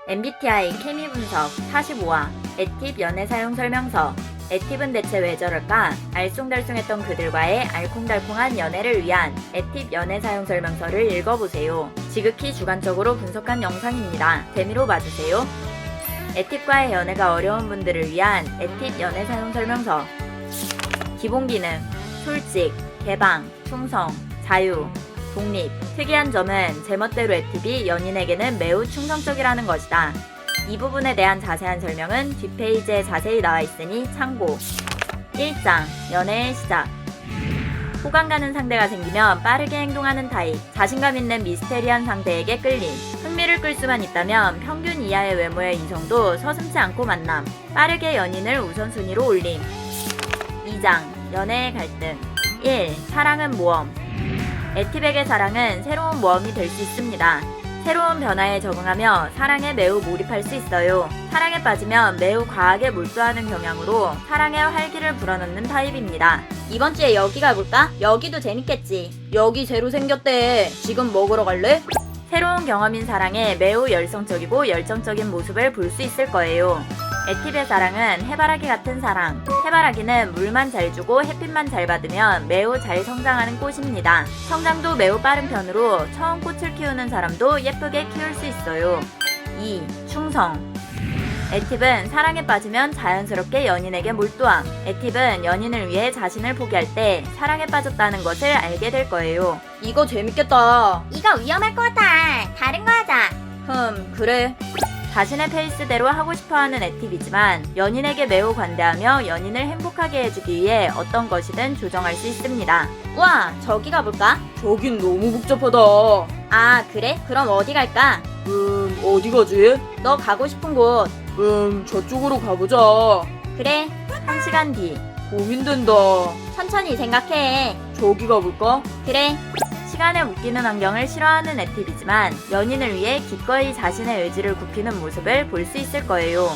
MBTI 케미 분석 45화 애팁 연애 사용 설명서. 애팁은 대체 왜 저럴까? 알쏭달쏭했던 그들과의 알콩달콩한 연애를 위한 애팁 연애 사용 설명서를 읽어보세요. 지극히 주관적으로 분석한 영상입니다. 재미로 봐주세요. 애팁과의 연애가 어려운 분들을 위한 애팁 연애 사용 설명서. 기본 기능: 솔직, 개방, 충성, 자유, 독립. 특이한 점은 제멋대로 애팁이 연인에게는 매우 충성적이라는 것이다. 이 부분에 대한 자세한 설명은 뒷페이지에 자세히 나와 있으니 참고. 1장 연애의 시작. 호감 가는 상대가 생기면 빠르게 행동하는 타입. 자신감 있는 미스테리한 상대에게 끌림. 흥미를 끌 수만 있다면 평균 이하의 외모의 이성도 서슴지 않고 만남. 빠르게 연인을 우선순위로 올림. 2장 연애의 갈등. 1. 사랑은 모험. 애팁에게 사랑은 새로운 모험이 될 수 있습니다. 새로운 변화에 적응하며 사랑에 매우 몰입할 수 있어요. 사랑에 빠지면 매우 과하게 몰두하는 경향으로 사랑에 활기를 불어넣는 타입입니다. 이번 주에 여기 가볼까? 여기도 재밌겠지. 여기 새로 생겼대. 지금 먹으러 갈래? 새로운 경험인 사랑에 매우 열성적이고 열정적인 모습을 볼 수 있을 거예요. 애팁의 사랑은 해바라기 같은 사랑. 해바라기는 물만 잘 주고 햇빛만 잘 받으면 매우 잘 성장하는 꽃입니다. 성장도 매우 빠른 편으로 처음 꽃을 키우는 사람도 예쁘게 키울 수 있어요. 2. 충성. 애팁은 사랑에 빠지면 자연스럽게 연인에게 몰두함. 애팁은 연인을 위해 자신을 포기할 때 사랑에 빠졌다는 것을 알게 될 거예요. 이거 재밌겠다. 이거 위험할 것 같아. 다른 거 하자. 그래. 자신의 페이스대로 하고 싶어하는 애팁이지만 연인에게 매우 관대하며 연인을 행복하게 해주기 위해 어떤 것이든 조정할 수 있습니다. 우와, 저기 가볼까? 저긴 너무 복잡하다. 아, 그래? 그럼 어디 갈까? 어디 가지? 너 가고 싶은 곳. 저쪽으로 가보자. 그래. 1시간 뒤. 고민된다. 천천히 생각해. 저기 가볼까? 그래. 시간에 묶이는 환경을 싫어하는 애팁이지만 연인을 위해 기꺼이 자신의 의지를 굽히는 모습을 볼 수 있을 거예요.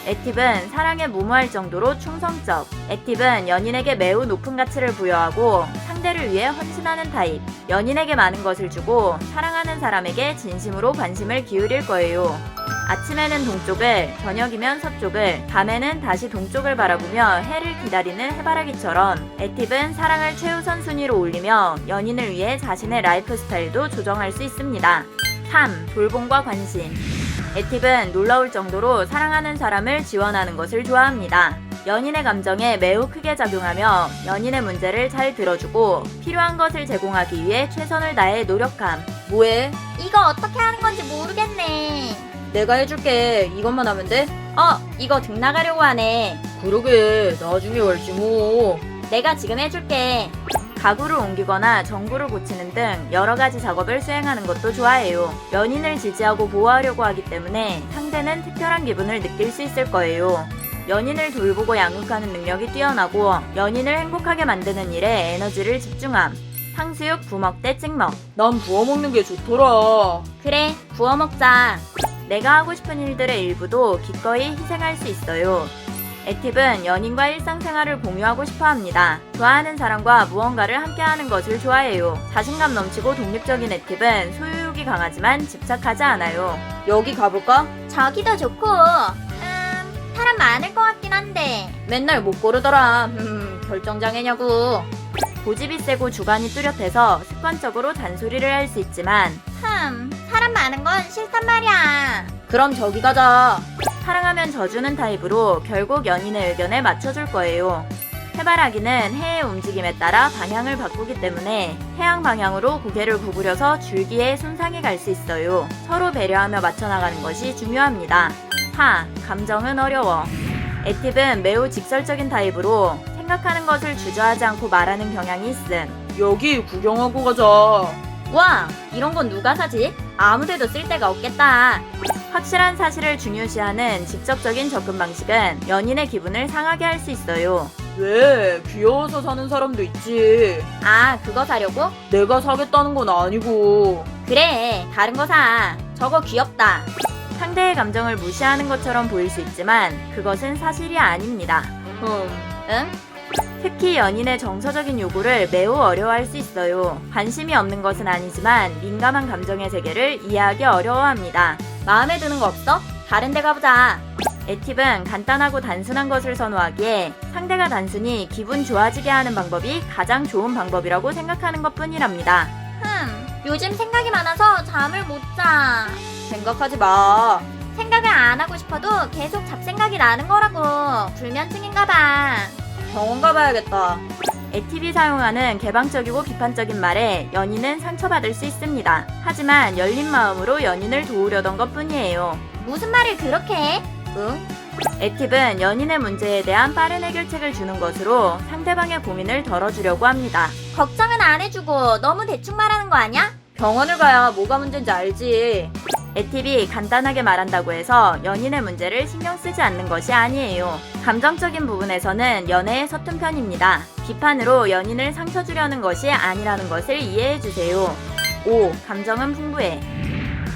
애팁은 사랑에 무모할 정도로 충성적. 애팁은 연인에게 매우 높은 가치를 부여하고 상대를 위해 헌신하는 타입. 연인에게 많은 것을 주고 사랑하는 사람에게 진심으로 관심을 기울일 거예요. 아침에는 동쪽을, 저녁이면 서쪽을, 밤에는 다시 동쪽을 바라보며 해를 기다리는 해바라기처럼 애팁은 사랑을 최우선 순위로 올리며 연인을 위해 자신의 라이프 스타일도 조정할 수 있습니다. 3. 돌봄과 관심. 애팁은 놀라울 정도로 사랑하는 사람을 지원하는 것을 좋아합니다. 연인의 감정에 매우 크게 작용하며 연인의 문제를 잘 들어주고 필요한 것을 제공하기 위해 최선을 다해 노력함. 뭐해? 이거 어떻게 하는 건지 모르겠네. 내가 해줄게. 이것만 하면 돼? 이거 등 나가려고 하네. 그러게, 나중에 할지 뭐. 내가 지금 해줄게. 가구를 옮기거나 전구를 고치는 등 여러 가지 작업을 수행하는 것도 좋아해요. 연인을 지지하고 보호하려고 하기 때문에 상대는 특별한 기분을 느낄 수 있을 거예요. 연인을 돌보고 양육하는 능력이 뛰어나고 연인을 행복하게 만드는 일에 에너지를 집중함. 탕수육 부먹 대 찍먹. 난 부어 먹는 게 좋더라. 그래, 부어 먹자. 내가 하고 싶은 일들의 일부도 기꺼이 희생할 수 있어요. 애팁은 연인과 일상생활을 공유하고 싶어 합니다. 좋아하는 사람과 무언가를 함께하는 것을 좋아해요. 자신감 넘치고 독립적인 애팁은 소유욕이 강하지만 집착하지 않아요. 여기 가볼까? 저기도 좋고, 사람 많을 것 같긴 한데. 맨날 못 고르더라. 결정장애냐고. 고집이 세고 주관이 뚜렷해서 습관적으로 잔소리를 할 수 있지만 사람 많은 건 싫단 말이야. 그럼 저기 가자. 사랑하면 져주는 타입으로 결국 연인의 의견에 맞춰줄 거예요. 해바라기는 해의 움직임에 따라 방향을 바꾸기 때문에 해양 방향으로 고개를 구부려서 줄기에 손상이 갈 수 있어요. 서로 배려하며 맞춰나가는 것이 중요합니다. 4. 감정은 어려워. 애팁은 매우 직설적인 타입으로 생각하는 것을 주저하지 않고 말하는 경향이 있음. 여기 구경하고 가자. 와, 이런 건 누가 사지? 아무데도 쓸 데가 없겠다. 확실한 사실을 중요시하는 직접적인 접근 방식은 연인의 기분을 상하게 할 수 있어요. 왜? 귀여워서 사는 사람도 있지. 아, 그거 사려고? 내가 사겠다는 건 아니고. 그래, 다른 거 사. 저거 귀엽다. 상대의 감정을 무시하는 것처럼 보일 수 있지만 그것은 사실이 아닙니다. 응? 특히 연인의 정서적인 요구를 매우 어려워할 수 있어요. 관심이 없는 것은 아니지만 민감한 감정의 세계를 이해하기 어려워합니다. 마음에 드는 거 없어? 다른 데 가보자. 에팁은 간단하고 단순한 것을 선호하기에 상대가 단순히 기분 좋아지게 하는 방법이 가장 좋은 방법이라고 생각하는 것 뿐이랍니다. 요즘 생각이 많아서 잠을 못 자. 생각하지 마. 생각을 안 하고 싶어도 계속 잡생각이 나는 거라고. 불면증인가 봐. 병원 가봐야겠다. 에팁이 사용하는 개방적이고 비판적인 말에 연인은 상처받을 수 있습니다. 하지만 열린 마음으로 연인을 도우려던 것 뿐이에요. 무슨 말을 그렇게 해? 응? 에팁은 연인의 문제에 대한 빠른 해결책을 주는 것으로 상대방의 고민을 덜어주려고 합니다. 걱정은 안 해주고 너무 대충 말하는 거 아니야? 병원을 가야 뭐가 문제인지 알지. 에팁이 간단하게 말한다고 해서 연인의 문제를 신경 쓰지 않는 것이 아니에요. 감정적인 부분에서는 연애에 서툰 편입니다. 비판으로 연인을 상처 주려는 것이 아니라는 것을 이해해주세요. 5. 감정은 풍부해.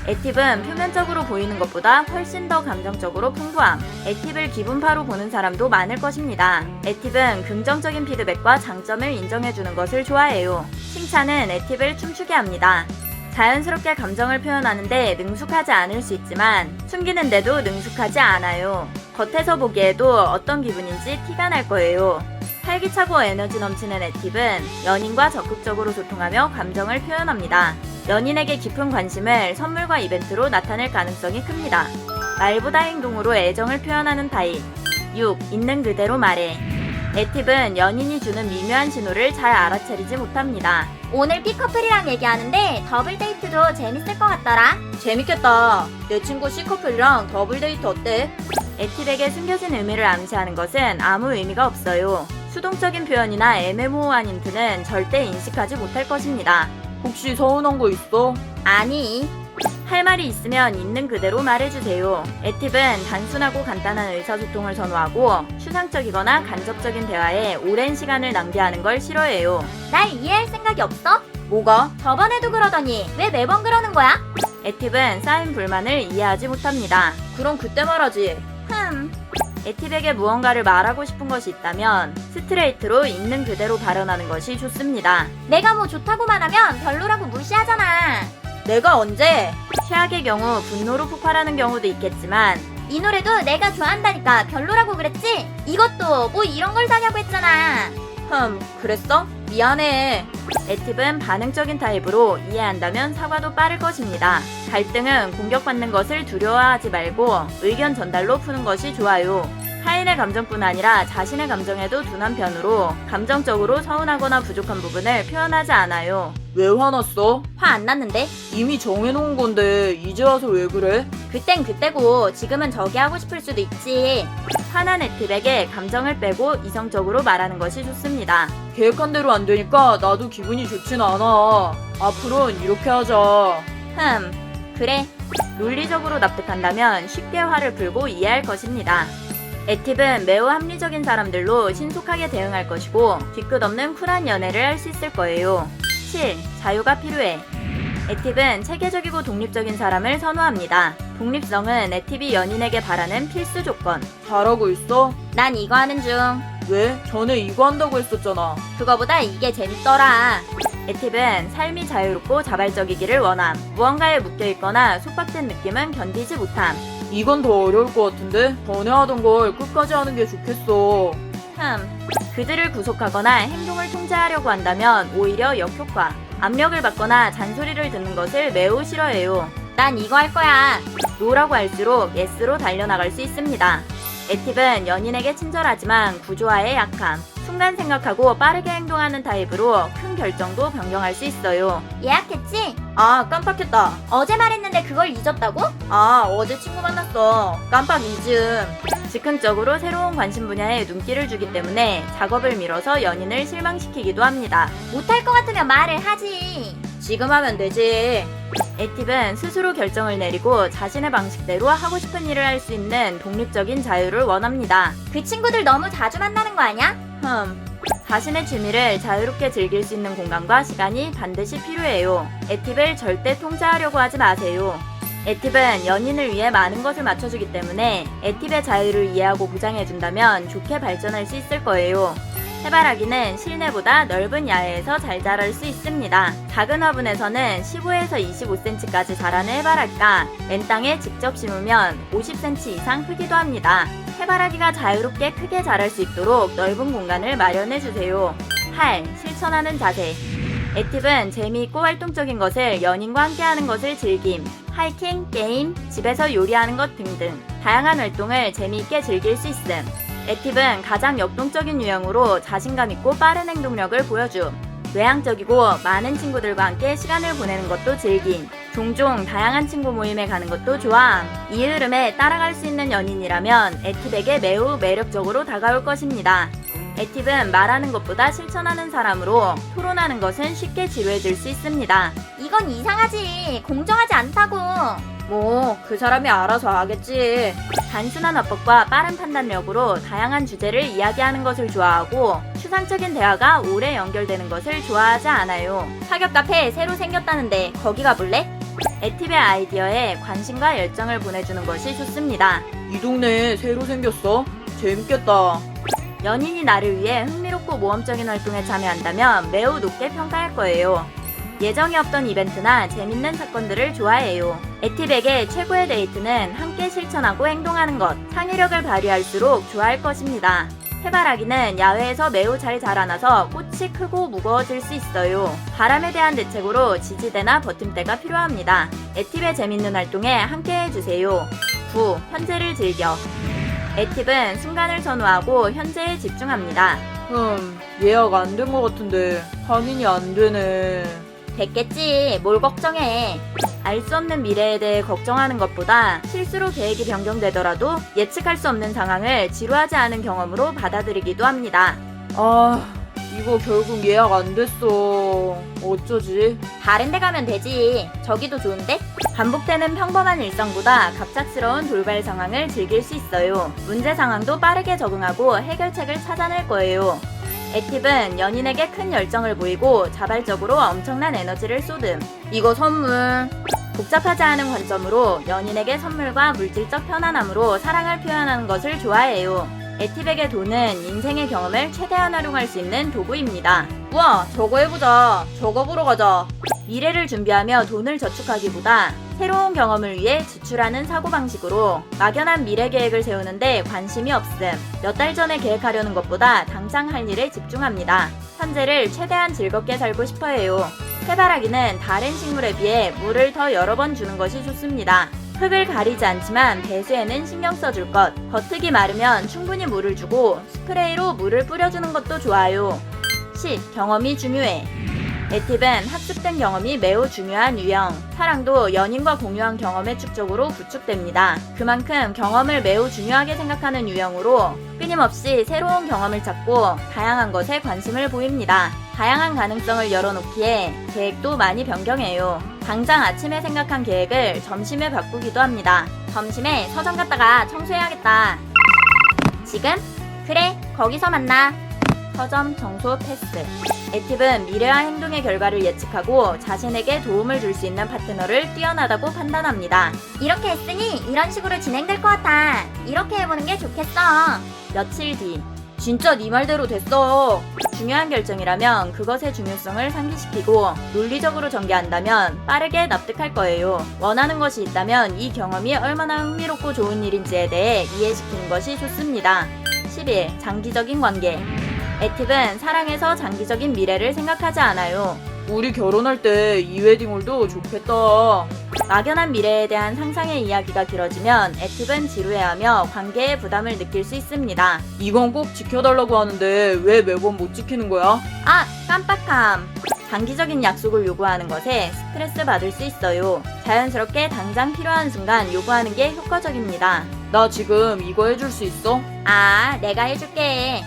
에팁은 표면적으로 보이는 것보다 훨씬 더 감정적으로 풍부함. 에팁을 기분파로 보는 사람도 많을 것입니다. 에팁은 긍정적인 피드백과 장점을 인정해주는 것을 좋아해요. 칭찬은 에팁을 춤추게 합니다. 자연스럽게 감정을 표현하는데 능숙하지 않을 수 있지만 숨기는데도 능숙하지 않아요. 겉에서 보기에도 어떤 기분인지 티가 날 거예요. 활기차고 에너지 넘치는 에팁은 연인과 적극적으로 소통하며 감정을 표현합니다. 연인에게 깊은 관심을 선물과 이벤트로 나타낼 가능성이 큽니다. 말보다 행동으로 애정을 표현하는 타입. 6. 있는 그대로 말해. 에팁은 연인이 주는 미묘한 신호를 잘 알아차리지 못합니다. 오늘 B커플이랑 얘기하는데 더블 데이트도 재밌을 것 같더라. 재밌겠다. 내 친구 C커플이랑 더블 데이트 어때? 에팁에게 숨겨진 의미를 암시하는 것은 아무 의미가 없어요. 수동적인 표현이나 애매모호한 힌트는 절대 인식하지 못할 것입니다. 혹시 서운한 거 있어? 아니, 할 말이 있으면 있는 그대로 말해주세요. 에팁은 단순하고 간단한 의사소통을 선호하고 추상적이거나 간접적인 대화에 오랜 시간을 낭비하는 걸 싫어해요. 날 이해할 생각이 없어? 뭐가? 저번에도 그러더니 왜 매번 그러는 거야? 에팁은 쌓인 불만을 이해하지 못합니다. 그럼 그때 말하지. 에팁에게 무언가를 말하고 싶은 것이 있다면 스트레이트로 있는 그대로 발언하는 것이 좋습니다. 내가 뭐 좋다고만 하면 별로라고 무시하잖아. 내가 언제? 최악의 경우 분노로 폭발하는 경우도 있겠지만 이 노래도 내가 좋아한다니까 별로라고 그랬지? 이것도 뭐 이런 걸 사냐고 했잖아. 그랬어? 미안해. 에팁은 반응적인 타입으로 이해한다면 사과도 빠를 것입니다. 갈등은 공격받는 것을 두려워하지 말고 의견 전달로 푸는 것이 좋아요. 타인의 감정뿐 아니라 자신의 감정에도 둔한 편으로 감정적으로 서운하거나 부족한 부분을 표현하지 않아요. 왜 화났어? 화 안 났는데? 이미 정해놓은 건데 이제 와서 왜 그래? 그땐 그때고 지금은 저기 하고 싶을 수도 있지. 화난 에팁에게 감정을 빼고 이성적으로 말하는 것이 좋습니다. 계획한 대로 안 되니까 나도 기분이 좋진 않아. 앞으로는 이렇게 하자. 그래. 논리적으로 납득한다면 쉽게 화를 풀고 이해할 것입니다. 에팁은 매우 합리적인 사람들로 신속하게 대응할 것이고 뒤끝 없는 쿨한 연애를 할 수 있을 거예요. 7. 자유가 필요해. 에팁은 체계적이고 독립적인 사람을 선호합니다. 독립성은 에팁이 연인에게 바라는 필수 조건. 잘하고 있어? 난 이거 하는 중. 왜? 전에 이거 한다고 했었잖아. 그거보다 이게 재밌더라. 에팁은 삶이 자유롭고 자발적이기를 원함. 무언가에 묶여있거나 속박된 느낌은 견디지 못함. 이건 더 어려울 것 같은데? 전에 하던 걸 끝까지 하는 게 좋겠어. 그들을 구속하거나 행동을 통제하려고 한다면 오히려 역효과. 압력을 받거나 잔소리를 듣는 것을 매우 싫어해요. 난 이거 할 거야. 노라고 할수록 예스로 달려나갈 수 있습니다. 에팁은 연인에게 친절하지만 구조화에 약함. 순간 생각하고 빠르게 행동하는 타입으로 큰 결정도 변경할 수 있어요. 예약했지? 아, 깜빡했다. 어제 말했는데 그걸 잊었다고? 아, 어제 친구 만났어. 깜빡 잊음. 즉흥적으로 새로운 관심 분야에 눈길을 주기 때문에 작업을 미뤄서 연인을 실망시키기도 합니다. 못할 것 같으면 말을 하지. 지금 하면 되지. 에팁은 스스로 결정을 내리고 자신의 방식대로 하고 싶은 일을 할 수 있는 독립적인 자유를 원합니다. 그 친구들 너무 자주 만나는 거 아니야? 자신의 취미를 자유롭게 즐길 수 있는 공간과 시간이 반드시 필요해요. 에팁을 절대 통제하려고 하지 마세요. 에팁은 연인을 위해 많은 것을 맞춰주기 때문에 에팁의 자유를 이해하고 보장해준다면 좋게 발전할 수 있을 거예요. 해바라기는 실내보다 넓은 야외에서 잘 자랄 수 있습니다. 작은 화분에서는 15에서 25cm까지 자라는 해바라기가 맨땅에 직접 심으면 50cm 이상 크기도 합니다. 해바라기가 자유롭게 크게 자랄 수 있도록 넓은 공간을 마련해주세요. 8. 실천하는 자세. 애팁은 재미있고 활동적인 것을 연인과 함께하는 것을 즐김, 하이킹, 게임, 집에서 요리하는 것 등등 다양한 활동을 재미있게 즐길 수 있음. 애팁은 가장 역동적인 유형으로 자신감 있고 빠른 행동력을 보여줌. 외향적이고 많은 친구들과 함께 시간을 보내는 것도 즐김. 종종 다양한 친구 모임에 가는 것도 좋아함. 이 흐름에 따라갈 수 있는 연인이라면 애팁에게 매우 매력적으로 다가올 것입니다. 애팁은 말하는 것보다 실천하는 사람으로 토론하는 것은 쉽게 지루해질 수 있습니다. 이건 이상하지. 공정하지 않다고. 뭐 그 사람이 알아서 하겠지. 단순한 어법과 빠른 판단력으로 다양한 주제를 이야기하는 것을 좋아하고 추상적인 대화가 오래 연결되는 것을 좋아하지 않아요. 사격 카페 새로 생겼다는데 거기 가볼래? 애팁의 아이디어에 관심과 열정을 보내주는 것이 좋습니다. 이 동네에 새로 생겼어? 재밌겠다. 연인이 나를 위해 흥미롭고 모험적인 활동에 참여한다면 매우 높게 평가할 거예요. 예정이 없던 이벤트나 재밌는 사건들을 좋아해요. 애팁에게 최고의 데이트는 함께 실천하고 행동하는 것, 창의력을 발휘할수록 좋아할 것입니다. 해바라기는 야외에서 매우 잘 자라나서 꽃이 크고 무거워질 수 있어요. 바람에 대한 대책으로 지지대나 버팀대가 필요합니다. 애팁의 재밌는 활동에 함께 해주세요. 9. 현재를 즐겨. 애팁은 순간을 선호하고 현재에 집중합니다. 예약 안 된 것 같은데 확인이 안 되네. 됐겠지. 뭘 걱정해. 알 수 없는 미래에 대해 걱정하는 것보다 실수로 계획이 변경되더라도 예측할 수 없는 상황을 지루하지 않은 경험으로 받아들이기도 합니다. 아, 이거 결국 예약 안 됐어. 어쩌지? 다른 데 가면 되지. 저기도 좋은데? 반복되는 평범한 일상보다 갑작스러운 돌발 상황을 즐길 수 있어요. 문제 상황도 빠르게 적응하고 해결책을 찾아낼 거예요. 애팁은 연인에게 큰 열정을 보이고 자발적으로 엄청난 에너지를 쏟음. 이거 선물. 복잡하지 않은 관점으로 연인에게 선물과 물질적 편안함으로 사랑을 표현하는 것을 좋아해요. 애팁에게 돈은 인생의 경험을 최대한 활용할 수 있는 도구입니다. 우와, 저거 해보자. 저거 보러 가자. 미래를 준비하며 돈을 저축하기보다 새로운 경험을 위해 지출하는 사고방식으로 막연한 미래 계획을 세우는데 관심이 없음. 몇 달 전에 계획하려는 것보다 당장 할 일에 집중합니다. 현재를 최대한 즐겁게 살고 싶어 해요. 해바라기는 다른 식물에 비해 물을 더 여러 번 주는 것이 좋습니다. 흙을 가리지 않지만 배수에는 신경 써줄 것. 겉흙이 마르면 충분히 물을 주고 스프레이로 물을 뿌려주는 것도 좋아요. 10. 경험이 중요해. 애팁은 학습된 경험이 매우 중요한 유형. 사랑도 연인과 공유한 경험의 축적으로 구축됩니다. 그만큼 경험을 매우 중요하게 생각하는 유형으로 끊임없이 새로운 경험을 찾고 다양한 것에 관심을 보입니다. 다양한 가능성을 열어놓기에 계획도 많이 변경해요. 당장 아침에 생각한 계획을 점심에 바꾸기도 합니다. 점심에 서점 갔다가 청소해야겠다. 지금? 그래, 거기서 만나. 서점 청소 패스. 애팁은 미래와 행동의 결과를 예측하고 자신에게 도움을 줄 수 있는 파트너를 뛰어나다고 판단합니다. 이렇게 했으니 이런 식으로 진행될 것 같아. 이렇게 해보는 게 좋겠어. 며칠 뒤. 진짜 네 말대로 됐어. 중요한 결정이라면 그것의 중요성을 상기시키고 논리적으로 전개한다면 빠르게 납득할 거예요. 원하는 것이 있다면 이 경험이 얼마나 흥미롭고 좋은 일인지에 대해 이해시키는 것이 좋습니다. 11. 장기적인 관계. 애팁은 사랑에서 장기적인 미래를 생각하지 않아요. 우리 결혼할 때 이 웨딩홀도 좋겠다. 막연한 미래에 대한 상상의 이야기가 길어지면 애팁은 지루해하며 관계에 부담을 느낄 수 있습니다. 이건 꼭 지켜달라고 하는데 왜 매번 못 지키는 거야? 아, 깜빡함. 장기적인 약속을 요구하는 것에 스트레스 받을 수 있어요. 자연스럽게 당장 필요한 순간 요구하는 게 효과적입니다. 나 지금 이거 해줄 수 있어? 아, 내가 해줄게.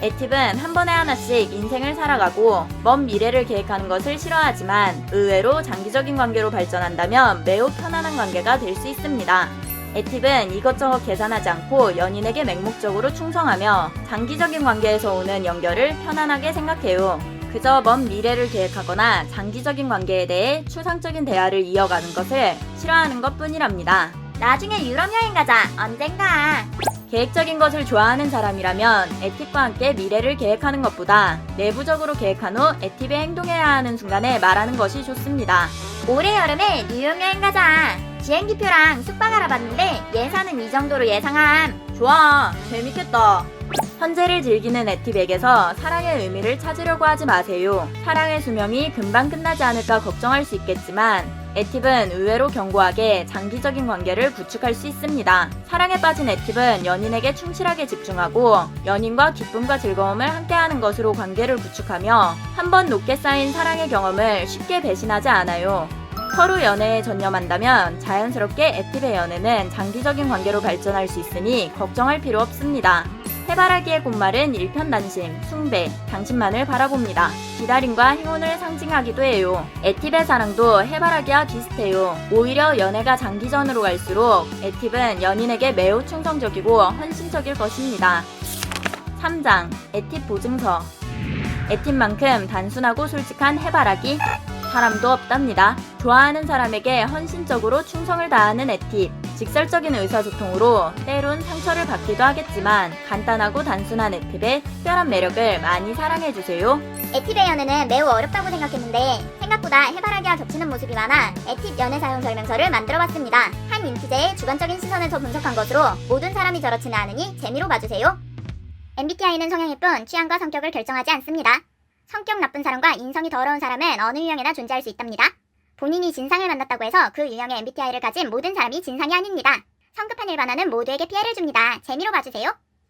애팁은 한 번에 하나씩 인생을 살아가고 먼 미래를 계획하는 것을 싫어하지만 의외로 장기적인 관계로 발전한다면 매우 편안한 관계가 될 수 있습니다. 애팁은 이것저것 계산하지 않고 연인에게 맹목적으로 충성하며 장기적인 관계에서 오는 연결을 편안하게 생각해요. 그저 먼 미래를 계획하거나 장기적인 관계에 대해 추상적인 대화를 이어가는 것을 싫어하는 것 뿐이랍니다. 나중에 유럽 여행 가자. 언젠가. 계획적인 것을 좋아하는 사람이라면 에팁과 함께 미래를 계획하는 것보다 내부적으로 계획한 후 에팁에 행동해야 하는 순간에 말하는 것이 좋습니다. 올해 여름에 뉴욕 여행 가자. 비행기표랑 숙박 알아봤는데 예산은 이 정도로 예상함. 좋아, 재밌겠다. 현재를 즐기는 에팁에게서 사랑의 의미를 찾으려고 하지 마세요. 사랑의 수명이 금방 끝나지 않을까 걱정할 수 있겠지만 에팁은 의외로 견고하게 장기적인 관계를 구축할 수 있습니다. 사랑에 빠진 에팁은 연인에게 충실하게 집중하고 연인과 기쁨과 즐거움을 함께하는 것으로 관계를 구축하며 한 번 높게 쌓인 사랑의 경험을 쉽게 배신하지 않아요. 서로 연애에 전념한다면 자연스럽게 에팁의 연애는 장기적인 관계로 발전할 수 있으니 걱정할 필요 없습니다. 해바라기의 꽃말은 일편단심, 숭배, 당신만을 바라봅니다. 기다림과 행운을 상징하기도 해요. 에팁의 사랑도 해바라기와 비슷해요. 오히려 연애가 장기전으로 갈수록 에팁은 연인에게 매우 충성적이고 헌신적일 것입니다. 3장, 에팁 보증서. 에팁만큼 단순하고 솔직한 해바라기? 사람도 없답니다. 좋아하는 사람에게 헌신적으로 충성을 다하는 에팁. 직설적인 의사소통으로 때론 상처를 받기도 하겠지만 간단하고 단순한 에팁의 특별한 매력을 많이 사랑해주세요. 에팁의 연애는 매우 어렵다고 생각했는데 생각보다 해바라기와 겹치는 모습이 많아 에팁 연애 사용 설명서를 만들어봤습니다. 한 인티제의 주관적인 시선에서 분석한 것으로 모든 사람이 저렇지는 않으니 재미로 봐주세요. MBTI는 성향일 뿐 취향과 성격을 결정하지 않습니다. 성격 나쁜 사람과 인성이 더러운 사람은 어느 유형에나 존재할 수 있답니다. 본인이 진상을 만났다고 해서 그 유형의 MBTI를 가진 모든 사람이 진상이 아닙니다. 성급한 일반화는 모두에게 피해를 줍니다. 재미로 봐주세요.